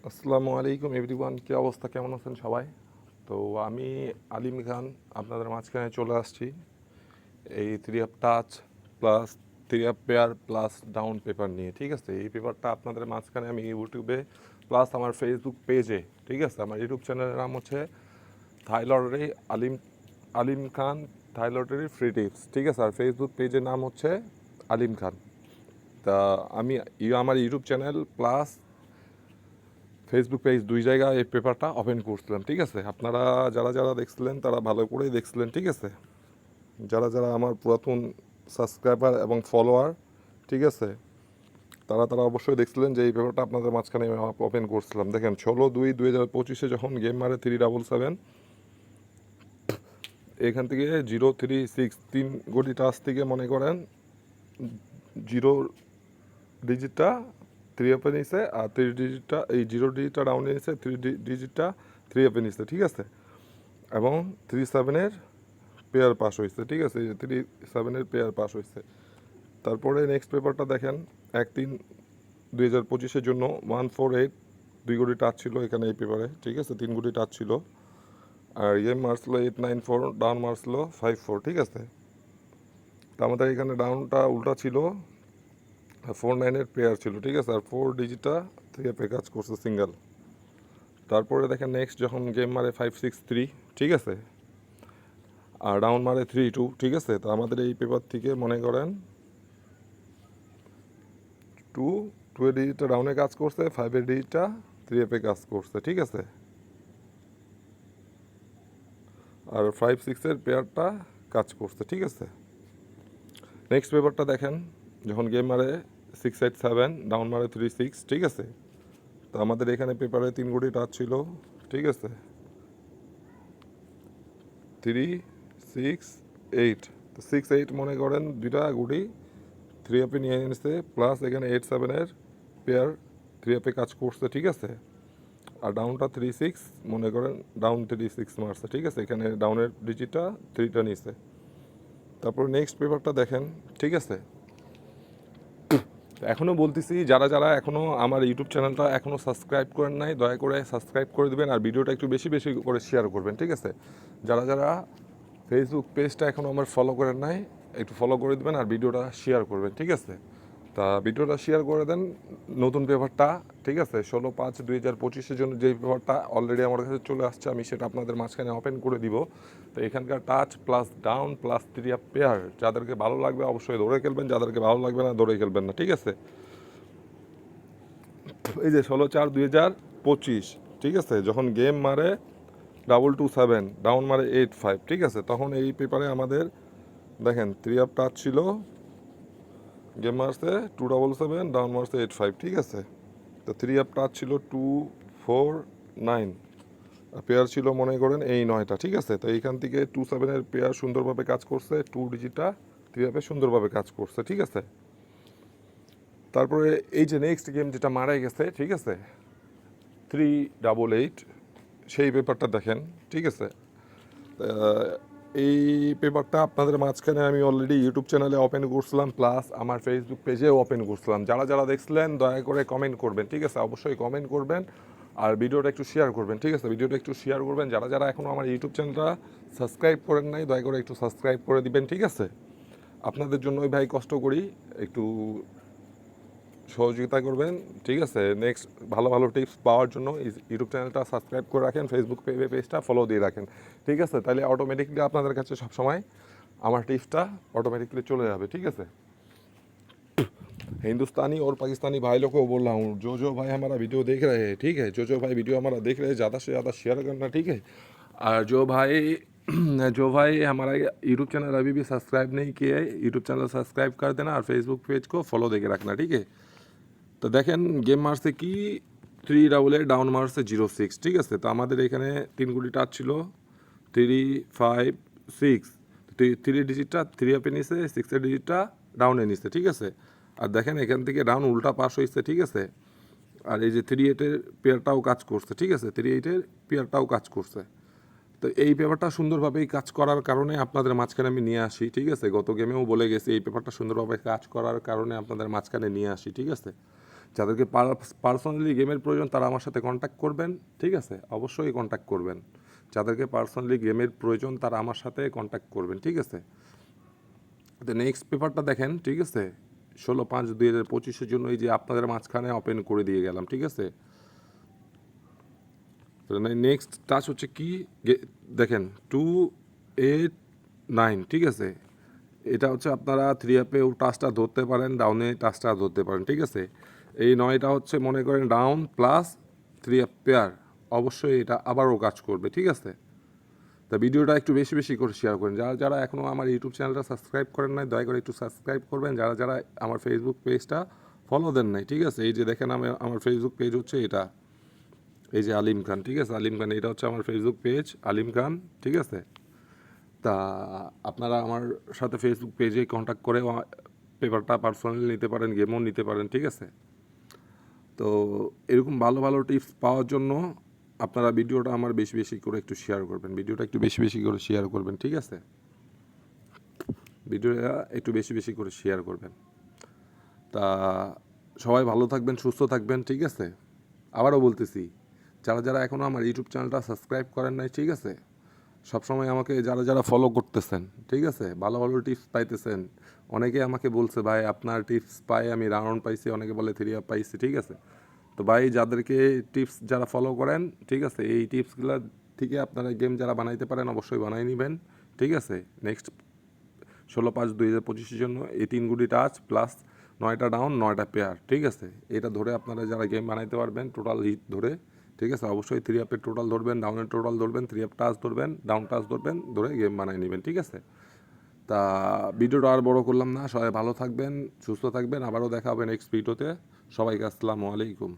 আসসালামু আলাইকুম এভরিওয়ান, কী অবস্থা, কেমন আছেন সবাই? তো আমি আলিম খান আপনাদের মাঝখানে চলে আসছি এই three of touch plus three of pair plus down paper নিয়ে। ঠিক আছে, এই পেপারটা আপনাদের মাঝখানে আমি ইউটিউবে প্লাস আমার ফেসবুক পেজে, ঠিক আছে, আমার ইউটিউব চ্যানেলের নাম হচ্ছে থাই লটারি আলিম আলিম খান থাই লটারি ফ্রি টিপস, ঠিক আছে, আর ফেসবুক পেজের নাম হচ্ছে আলিম খান। তা আমি আমার YouTube channel plus Facebook page দুই জায়গায় এই পেপারটা ওপেন করছিলাম। ঠিক আছে, আপনারা যারা যারা দেখছিলেন তারা ভালো করেই দেখছিলেন। ঠিক আছে, যারা যারা আমার পুরাতন সাবস্ক্রাইবার এবং ফলোয়ার, ঠিক আছে, তারা তারা অবশ্যই দেখছিলেন যে এই পেপারটা আপনাদের মাঝখানে ওপেন করছিলাম। দেখেন 16/2/2025 যখন গেম মারে 377, এখান থেকে 036 3 টাচ থেকে মনে করেন জিরো ডিজিটটা থ্রি আপে নিছে, আর থ্রি ডিজিটটা এই জিরো ডিজিটটা ডাউনে নিছে, থ্রি ডিজিটটা থ্রি আপে নিছে। ঠিক আছে, এবং 37-এর পেয়ার পাস হয়েছে। ঠিক আছে, 37-এর পেয়ার পাস হয়েছে। তারপরে নেক্সট পেপারটা দেখেন 1/3/2025 জন্য 148 2 টাচ ছিল এখানে এই পেপারে। ঠিক আছে, 3 টাচ ছিল, আর ইয়ে মারছিল 894, ডাউন মারছিল 54। ঠিক আছে, তো আমাদের এখানে ডাউনটা উল্টা ছিল, 49-এর পেয়ার ছিল। ঠিক আছে, আর 4 ডিজিটটা থ্রি আপে কাজ করছে সিঙ্গেল। তারপরে দেখেন নেক্সট যখন গেম মারে 563, ঠিক আছে, আর ডাউন মারে 32। ঠিক আছে, তো আমাদের এই পেপার থেকে মনে করেন টু টু এর ডিজিটটা ডাউনে কাজ করছে, 5-এর ডিজিটটা থ্রি এফে কাজ করছে। ঠিক আছে, আর 5-6-এর পেয়ারটা কাজ করছে। ঠিক আছে, নেক্সট পেপারটা দেখেন যখন গেম মারে 687, ডাউন মারে 36। ঠিক আছে, তো আমাদের এখানে পেপারে 3 টাচ ছিল। ঠিক আছে, 3 6 8, তো 6 8 মনে করেন দুইটা গুটি থ্রি আপে নিয়ে নিচ্ছে, প্লাস এখানে 8-7-এর পেয়ার থ্রি আপে কাজ করছে। ঠিক আছে, আর ডাউনটা 36 মনে করেন ডাউন 36 মারছে। ঠিক আছে, এখানে ডাউনের ডিজিটটা থ্রিটা নিচ্ছে। তারপর নেক্সট পেপারটা দেখেন। ঠিক আছে, এখনও বলতেছি যারা যারা এখনও আমার ইউটিউব চ্যানেলটা এখনও সাবস্ক্রাইব করেন নাই, দয়া করে সাবস্ক্রাইব করে দেবেন, আর ভিডিওটা একটু বেশি বেশি করে শেয়ার করবেন। ঠিক আছে, যারা যারা ফেসবুক পেজটা এখনও আমার ফলো করেন নাই, একটু ফলো করে দেবেন আর ভিডিওটা শেয়ার করবেন। ঠিক আছে, তা ভিডিওটা শেয়ার করে দেন। নতুন পেপারটা, ঠিক আছে, 16/5/2025 জন্য যেই পেপারটা অলরেডি আমার কাছে চলে আসছে, আমি সেটা আপনাদের মাঝখানে ওপেন করে দিব। তো এখানকার touch plus down plus three up pair যাদেরকে ভালো লাগবে অবশ্যই দৌড়ে খেলবেন, যাদেরকে ভালো লাগবে না দৌড়ে খেলবেন না। ঠিক আছে, এই যে 16/4/2025, ঠিক আছে, যখন গেম মারে 227, ডাউন মারে 85। ঠিক আছে, তখন এই পেপারে আমাদের দেখেন থ্রি আপ টাচ ছিল, গেম মারছে 277, ডাউন মারছে 85। ঠিক আছে, তো থ্রি আপ টাচ ছিল 249, পেয়ার ছিল মনে করেন এই 9টা। ঠিক আছে, তো এইখান থেকে 27-এর পেয়ার সুন্দরভাবে কাজ করছে, টু ডিজিটটা থ্রি আপে সুন্দরভাবে কাজ করছে। ঠিক আছে, তারপরে এই যে নেক্সট গেম যেটা মারা গেছে, ঠিক আছে, 388, সেই পেপারটা দেখেন। ঠিক আছে, এই পেপারটা আপনাদের মাঝখানে আমি অলরেডি ইউটিউব চ্যানেলে ওপেন করছিলাম, প্লাস আমার ফেসবুক পেজেও ওপেন করছিলাম। যারা যারা দেখছিলেন দয়া করে কমেন্ট করবেন। ঠিক আছে, অবশ্যই কমেন্ট করবেন, আর ভিডিওটা একটু শেয়ার করবেন। ঠিক আছে, ভিডিওটা একটু শেয়ার করবেন। যারা যারা এখনও আমার ইউটিউব চ্যানেলটা সাবস্ক্রাইব করেন নাই, দয়া করে একটু সাবস্ক্রাইব করে দিবেন। ঠিক আছে, আপনাদের জন্যই ভাই কষ্ট করি, একটু সহযোগিতা করবেন। ঠিক আছে, নেক্সট ভালো ভালো টিপস পাওয়ার জন্য ইউটিউব চ্যানেলটা সাবস্ক্রাইব করে রাখেন, ফেসবুক পেজটা ফলো দিয়ে রাখেন। ঠিক আছে, তাহলে অটোমেটিকলি আপনাদের কাছে সবসময় আমার টিপসটা ऑटोमेटिकली चले जाए। ठीक है, हिंदुस्तानी और पाकिस्तानी भाई लोग को बोल रहा हूँ, जो भाई हमारा वीडियो देख रहे हैं, ठीक है, जो भाई वीडियो हमारा देख रहे हैं ज़्यादा से ज़्यादा शेयर करना। ठीक है, और जो भाई हमारा यूट्यूब चैनल अभी भी सब्सक्राइब नहीं किए है, यूट्यूब चैनल सब्सक्राइब कर देना और फेसबुक पेज को फॉलो देके रखना। ठीक है, তো দেখেন গেম মারছে কি 388, ডাউন মারছে 06। ঠিক আছে, তো আমাদের এখানে 3 টাচ ছিল, 356, থ্রি ডিজিটটা থ্রি আপে নিছে, 6-এর ডিজিটটা ডাউনে নিছে। ঠিক আছে, আর দেখেন এখান থেকে ডাউন উল্টা পাস হয়েছে। ঠিক আছে, আর এই যে 38-এর পেয়ারটাও কাজ করছে। ঠিক আছে, 38-এর পেয়ারটাও কাজ করছে। তো এই পেপারটা সুন্দরভাবেই কাজ করার কারণে আপনাদের মাঝখানে আমি নিয়ে আসি। ঠিক আছে, গত গেমেও বলে গেছি এই পেপারটা সুন্দরভাবে কাজ করার কারণে আপনাদের মাঝখানে নিয়ে আসি। ঠিক আছে, যাদেরকে পার্সোনালি গেমের প্রয়োজন তারা আমার সাথে কন্ট্যাক্ট করবেন, ঠিক আছে, অবশ্যই কন্ট্যাক্ট করবেন। যাদেরকে পার্সোনালি গেমের প্রয়োজন তারা আমার সাথে কন্ট্যাক্ট করবেন, ঠিক আছে। তো নেক্সট পেপারটা দেখেন, ঠিক আছে, 16/5/2025 জন্য এই যে আপনাদের মাঝখানে ওপেন করে দিয়ে গেলাম, ঠিক আছে। নেক্সট টাচ হচ্ছে কি দেখেন 289, ঠিক আছে। এটা হচ্ছে আপনারা 3 অ্যাপেও টাচটা ধরতে পারেন, ডাউনে টাচটা ধরতে পারেন, ঠিক আছে। এই 9টা হচ্ছে মনে করেন ডাউন প্লাস 3 অ্যাপ পেয়ার, অবশ্যই এটা আবারও কাজ করবে, ঠিক আছে। তা ভিডিওটা একটু বেশি বেশি করে শেয়ার করেন। যারা যারা এখনও আমার ইউটিউব চ্যানেলটা সাবস্ক্রাইব করেন নাই দয়া করে একটু সাবস্ক্রাইব করবেন। যারা যারা আমার ফেসবুক পেজটা ফলো দেন নাই, ঠিক আছে, এই যে দেখেন আমার ফেসবুক পেজ হচ্ছে এটা, এই যে আলিম খান, ঠিক আছে, আলিম খান, এটা হচ্ছে আমার ফেসবুক পেজ আলিম খান, ঠিক আছে। তা আপনারা আমার সাথে ফেসবুক পেজে কন্ট্যাক্ট করে পেপারটা পার্সোনালি নিতে পারেন, গেমও নিতে পারেন, ঠিক আছে। তো এরকম ভালো ভালো টিপস পাওয়ার জন্য আপনারা ভিডিওটা আমার বেশি বেশি করে একটু শেয়ার করবেন, ভিডিওটা একটু বেশি বেশি করে শেয়ার করবেন, ঠিক আছে। ভিডিওটা একটু বেশি বেশি করে শেয়ার করবেন। তা সবাই ভালো থাকবেন, সুস্থ থাকবেন, ঠিক আছে। আবারও বলতেছি, যারা যারা এখনও আমার ইউটিউব চ্যানেলটা সাবস্ক্রাইব করেন নাই, ঠিক আছে, সবসময় আমাকে যারা যারা ফলো করতেছেন, ঠিক আছে, ভালো ভালো টিপস পাইতেছেন। অনেকে আমাকে বলছে ভাই আপনার টিপস পাই আমি রাউন্ড পাইছি, অনেকে বলে 3 আপ পাইছি, ঠিক আছে। তো ভাই যাদেরকে টিপস যারা ফলো করেন, ঠিক আছে, এই টিপসগুলো থেকে আপনারা গেম যারা বানাইতে পারেন অবশ্যই বানাই নেবেন, ঠিক আছে। নেক্সট 16/5/2025 জন্য এই 3 গুটি টাচ প্লাস 9টা ডাউন 9টা পেয়ার, ঠিক আছে। এটা ধরে আপনারা যারা গেম বানাইতে পারবেন টোটাল হিট ধরে, ঠিক আছে, অবশ্যই 3 আপের টোটাল ধরবেন, ডাউনের টোটাল ধরবেন, 3 আপ টাচ ধরবেন, ডাউন টাচ ধরবেন, ধরে গেম বানাই নেবেন, ঠিক আছে। তা ভিডিওটা আর বড় করলাম না, সবাই ভালো থাকবেন, সুস্থ থাকবেন, আবারও দেখা হবে নেক্সট ভিডিওতে। সবাইকে আসসালামু আলাইকুম।